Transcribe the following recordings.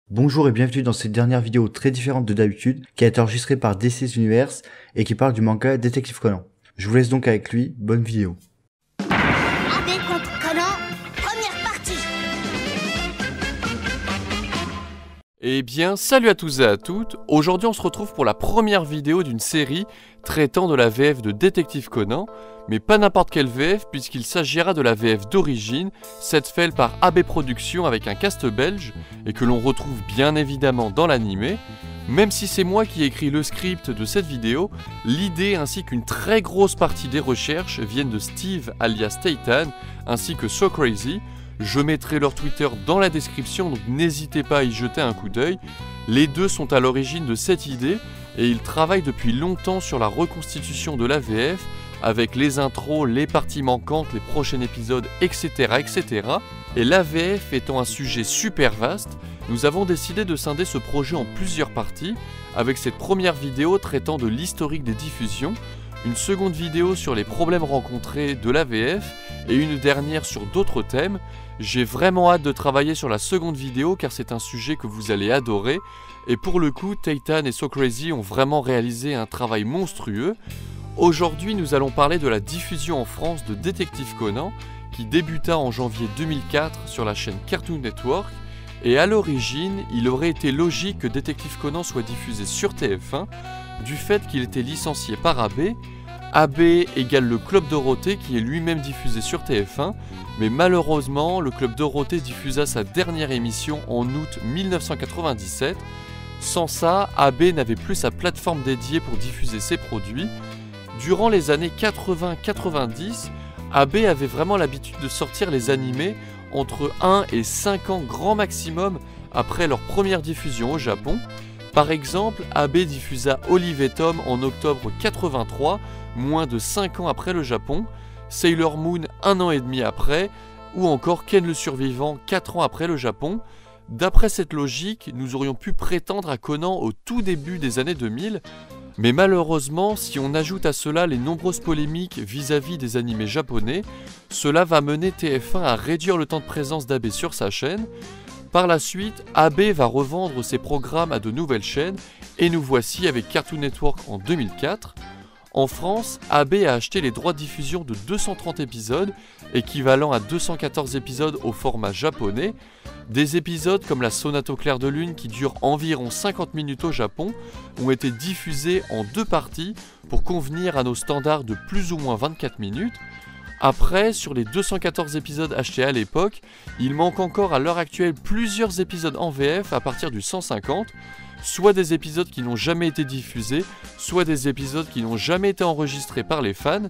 Bonjour et bienvenue dans cette dernière vidéo très différente de d'habitude qui a été enregistrée par DC's Universe et qui parle du manga Détective Conan. Je vous laisse donc avec lui, bonne vidéo. AB contre Conan, première partie. Eh bien, salut à tous et à toutes. Aujourd'hui on se retrouve pour la première vidéo d'une série traitant de la VF de Détective Conan, mais pas n'importe quelle VF puisqu'il s'agira de la VF d'origine, cette faite par AB Productions avec un cast belge et que l'on retrouve bien évidemment dans l'animé. Même si c'est moi qui ai écrit le script de cette vidéo, l'idée ainsi qu'une très grosse partie des recherches viennent de Steve alias Titan ainsi que So Crazy. Je mettrai leur Twitter dans la description, donc n'hésitez pas à y jeter un coup d'œil. Les deux sont à l'origine de cette idée et ils travaillent depuis longtemps sur la reconstitution de la VF avec les intros, les parties manquantes, les prochains épisodes, etc. etc. Et la VF étant un sujet super vaste, nous avons décidé de scinder ce projet en plusieurs parties avec cette première vidéo traitant de l'historique des diffusions, une seconde vidéo sur les problèmes rencontrés de la VF et une dernière sur d'autres thèmes. J'ai vraiment hâte de travailler sur la seconde vidéo car c'est un sujet que vous allez adorer et pour le coup Titan et So Crazy ont vraiment réalisé un travail monstrueux. Aujourd'hui nous allons parler de la diffusion en France de Détective Conan qui débuta en janvier 2004 sur la chaîne Cartoon Network et à l'origine il aurait été logique que Détective Conan soit diffusé sur TF1 du fait qu'il était licencié par AB. AB égale le Club Dorothée qui est lui-même diffusé sur TF1, mais malheureusement le Club Dorothée diffusa sa dernière émission en août 1997. Sans ça, AB n'avait plus sa plateforme dédiée pour diffuser ses produits. Durant les années 80-90, AB avait vraiment l'habitude de sortir les animés entre 1 et 5 ans grand maximum après leur première diffusion au Japon. Par exemple, AB diffusa Olive et Tom en octobre 83, moins de 5 ans après le Japon, Sailor Moon 1 an et demi après, ou encore Ken le Survivant 4 ans après le Japon. D'après cette logique, nous aurions pu prétendre à Conan au tout début des années 2000, mais malheureusement, si on ajoute à cela les nombreuses polémiques vis-à-vis des animés japonais, cela va mener TF1 à réduire le temps de présence d'AB sur sa chaîne. Par la suite, AB va revendre ses programmes à de nouvelles chaînes et nous voici avec Cartoon Network en 2004. En France, AB a acheté les droits de diffusion de 230 épisodes, équivalent à 214 épisodes au format japonais. Des épisodes comme la Sonate au clair de lune qui dure environ 50 minutes au Japon ont été diffusés en deux parties pour convenir à nos standards de plus ou moins 24 minutes. Après, sur les 214 épisodes achetés à l'époque, il manque encore à l'heure actuelle plusieurs épisodes en VF à partir du 150, soit des épisodes qui n'ont jamais été diffusés, soit des épisodes qui n'ont jamais été enregistrés par les fans.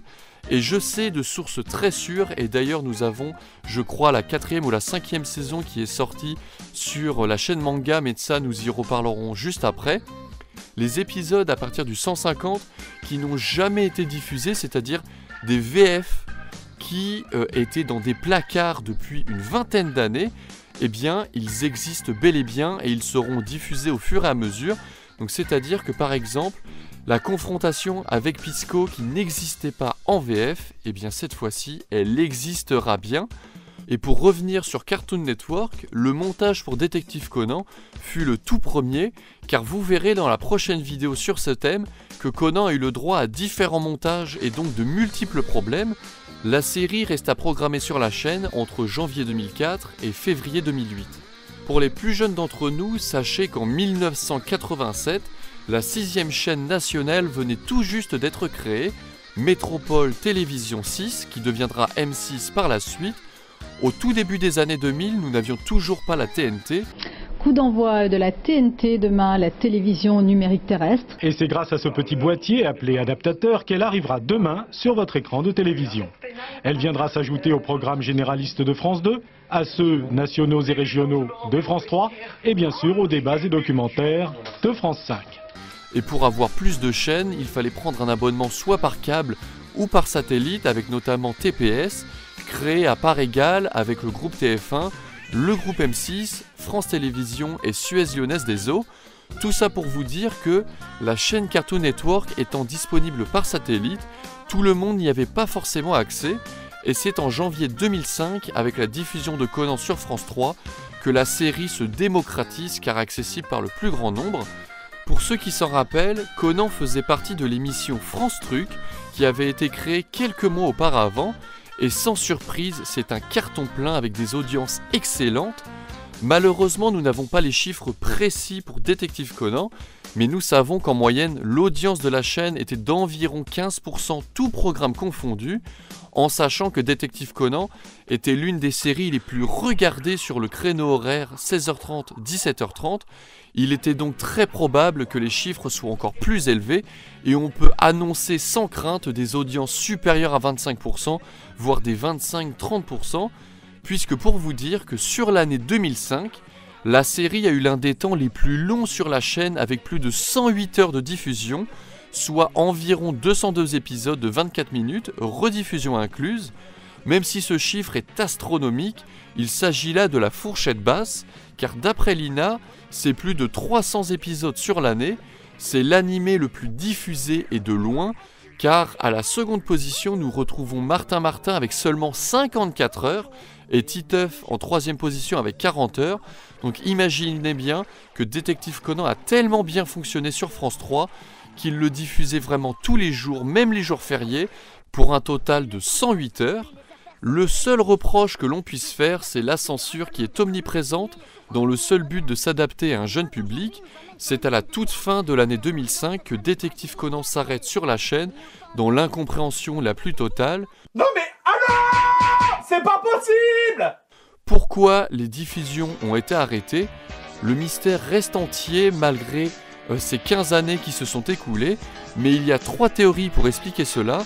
Et je sais de sources très sûres, et d'ailleurs nous avons, je crois, la 4e ou la 5e saison qui est sortie sur la chaîne Manga, mais de ça nous y reparlerons juste après. Les épisodes à partir du 150 qui n'ont jamais été diffusés, c'est-à-dire des VF qui étaient dans des placards depuis une vingtaine d'années, eh bien, ils existent bel et bien et ils seront diffusés au fur et à mesure. Donc, c'est-à-dire que, par exemple, la confrontation avec Pisco qui n'existait pas en VF, eh bien, cette fois-ci, elle existera bien. Et pour revenir sur Cartoon Network, le montage pour Détective Conan fut le tout premier, car vous verrez dans la prochaine vidéo sur ce thème que Conan a eu le droit à différents montages et donc de multiples problèmes. La série resta programmée sur la chaîne entre janvier 2004 et février 2008. Pour les plus jeunes d'entre nous, sachez qu'en 1987, la 6e chaîne nationale venait tout juste d'être créée, Métropole Télévision 6, qui deviendra M6 par la suite. Au tout début des années 2000, nous n'avions toujours pas la TNT. Coup d'envoi de la TNT demain, la télévision numérique terrestre. Et c'est grâce à ce petit boîtier appelé adaptateur qu'elle arrivera demain sur votre écran de télévision. Elle viendra s'ajouter aux programmes généralistes de France 2, à ceux nationaux et régionaux de France 3 et bien sûr aux débats et documentaires de France 5. Et pour avoir plus de chaînes, il fallait prendre un abonnement soit par câble ou par satellite avec notamment TPS, créé à part égale avec le groupe TF1, le groupe M6, France Télévisions et Suez Lyonnaise des Eaux. Tout ça pour vous dire que la chaîne Cartoon Network étant disponible par satellite, tout le monde n'y avait pas forcément accès. Et c'est en janvier 2005, avec la diffusion de Conan sur France 3, que que la série se démocratise car accessible par le plus grand nombre. Pour ceux qui s'en rappellent, Conan faisait partie de l'émission France Truc qui avait été créée quelques mois auparavant et sans surprise, c'est un carton plein avec des audiences excellentes. Malheureusement, nous n'avons pas les chiffres précis pour Détective Conan, mais nous savons qu'en moyenne, l'audience de la chaîne était d'environ 15% tout programme confondu, en sachant que Détective Conan était l'une des séries les plus regardées sur le créneau horaire 16h30-17h30. Il était donc très probable que les chiffres soient encore plus élevés et on peut annoncer sans crainte des audiences supérieures à 25%, voire des 25-30%, puisque pour vous dire que sur l'année 2005, la série a eu l'un des temps les plus longs sur la chaîne avec plus de 108 heures de diffusion, soit environ 202 épisodes de 24 minutes, rediffusion incluse. Même si ce chiffre est astronomique, il s'agit là de la fourchette basse, car d'après l'INA, c'est plus de 300 épisodes sur l'année, c'est l'animé le plus diffusé et de loin, car à la seconde position, nous retrouvons Martin Martin avec seulement 54 heures, et Titeuf en troisième position avec 40 heures. Donc imaginez bien que Détective Conan a tellement bien fonctionné sur France 3 qu'il le diffusait vraiment tous les jours, même les jours fériés, pour un total de 108 heures. Le seul reproche que l'on puisse faire, c'est la censure qui est omniprésente dans le seul but de s'adapter à un jeune public. C'est à la toute fin de l'année 2005 que Détective Conan s'arrête sur la chaîne dans l'incompréhension la plus totale. Non mais alors, c'est pas possible! Pourquoi les diffusions ont été arrêtées? Le mystère reste entier malgré ces 15 années qui se sont écoulées, mais il y a 3 théories pour expliquer cela.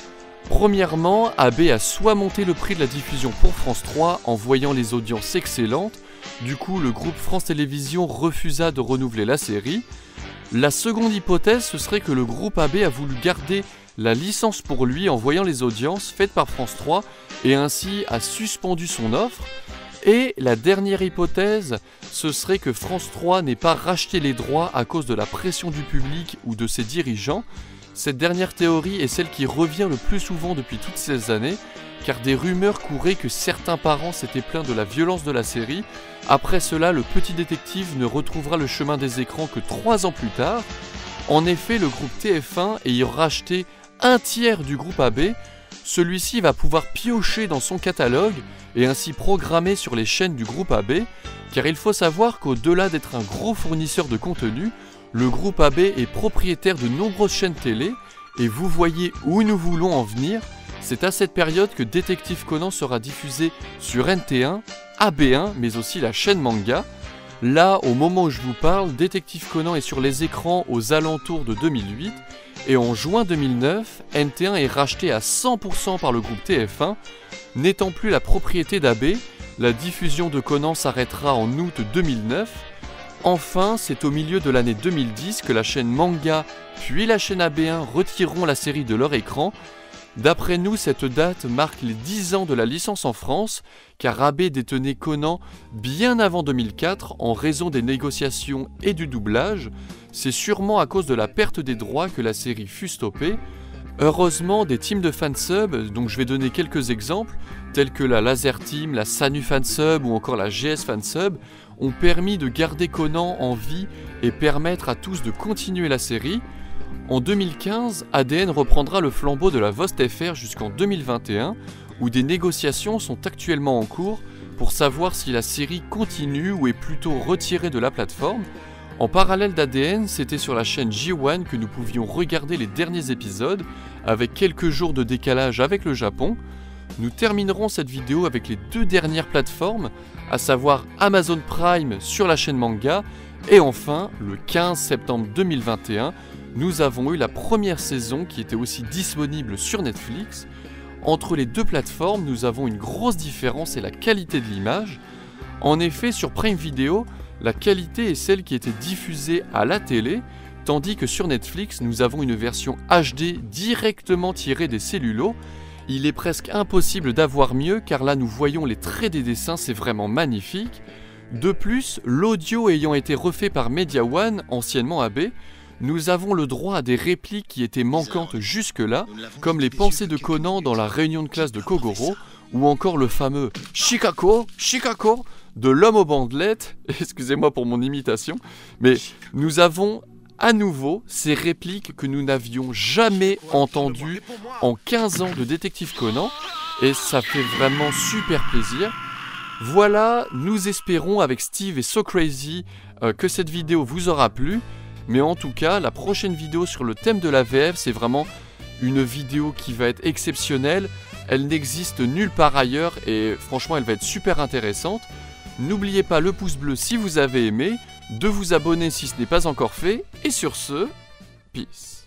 Premièrement, AB a soit monté le prix de la diffusion pour France 3 en voyant les audiences excellentes, du coup le groupe France Télévisions refusa de renouveler la série. La seconde hypothèse, ce serait que le groupe AB a voulu garder la licence pour lui en voyant les audiences faites par France 3 et ainsi a suspendu son offre. Et la dernière hypothèse, ce serait que France 3 n'ait pas racheté les droits à cause de la pression du public ou de ses dirigeants. Cette dernière théorie est celle qui revient le plus souvent depuis toutes ces années, car des rumeurs couraient que certains parents s'étaient plaints de la violence de la série. Après cela, le petit détective ne retrouvera le chemin des écrans que 3 ans plus tard. En effet, le groupe TF1 ayant racheté un tiers du groupe AB, celui-ci va pouvoir piocher dans son catalogue et ainsi programmer sur les chaînes du groupe AB, car il faut savoir qu'au-delà d'être un gros fournisseur de contenu, le groupe AB est propriétaire de nombreuses chaînes télé, et vous voyez où nous voulons en venir. C'est à cette période que Détective Conan sera diffusé sur NT1, AB1, mais aussi la chaîne Manga. Là, au moment où je vous parle, Détective Conan est sur les écrans aux alentours de 2008, et en juin 2009, NT1 est racheté à 100% par le groupe TF1. N'étant plus la propriété d'AB, la diffusion de Conan s'arrêtera en août 2009. Enfin, c'est au milieu de l'année 2010 que la chaîne Manga puis la chaîne AB1 retireront la série de leur écran. D'après nous, cette date marque les 10 ans de la licence en France, car AB détenait Conan bien avant 2004 en raison des négociations et du doublage. C'est sûrement à cause de la perte des droits que la série fut stoppée. Heureusement, des teams de fansub, dont je vais donner quelques exemples, tels que la Laser Team, la Sanu Fansub ou encore la GS Fansub, ont permis de garder Conan en vie et permettre à tous de continuer la série. En 2015, ADN reprendra le flambeau de la Vost FR jusqu'en 2021, où des négociations sont actuellement en cours pour savoir si la série continue ou est plutôt retirée de la plateforme. En parallèle d'ADN, c'était sur la chaîne J1 que nous pouvions regarder les derniers épisodes, avec quelques jours de décalage avec le Japon. Nous terminerons cette vidéo avec les 2 dernières plateformes, à savoir Amazon Prime sur la chaîne Manga, et enfin, le 15 septembre 2021, nous avons eu la première saison qui était aussi disponible sur Netflix. Entre les 2 plateformes, nous avons une grosse différence et la qualité de l'image. En effet, sur Prime Video, la qualité est celle qui était diffusée à la télé, tandis que sur Netflix, nous avons une version HD directement tirée des cellulos. Il est presque impossible d'avoir mieux, car là nous voyons les traits des dessins, c'est vraiment magnifique. De plus, l'audio ayant été refait par Media One, anciennement AB, nous avons le droit à des répliques qui étaient manquantes jusque-là, comme les pensées de Conan dans la réunion de classe de Kogoro, ou encore le fameux Shikako, Shikako de l'homme aux bandelettes, excusez-moi pour mon imitation, mais nous avons à nouveau ces répliques que nous n'avions jamais entendues en 15 ans de Détective Conan, et ça fait vraiment super plaisir. Voilà, nous espérons avec Steve et So Crazy que cette vidéo vous aura plu, mais en tout cas, la prochaine vidéo sur le thème de la VF, c'est vraiment une vidéo qui va être exceptionnelle. Elle n'existe nulle part ailleurs et franchement, elle va être super intéressante. N'oubliez pas le pouce bleu si vous avez aimé, de vous abonner si ce n'est pas encore fait, et sur ce, peace.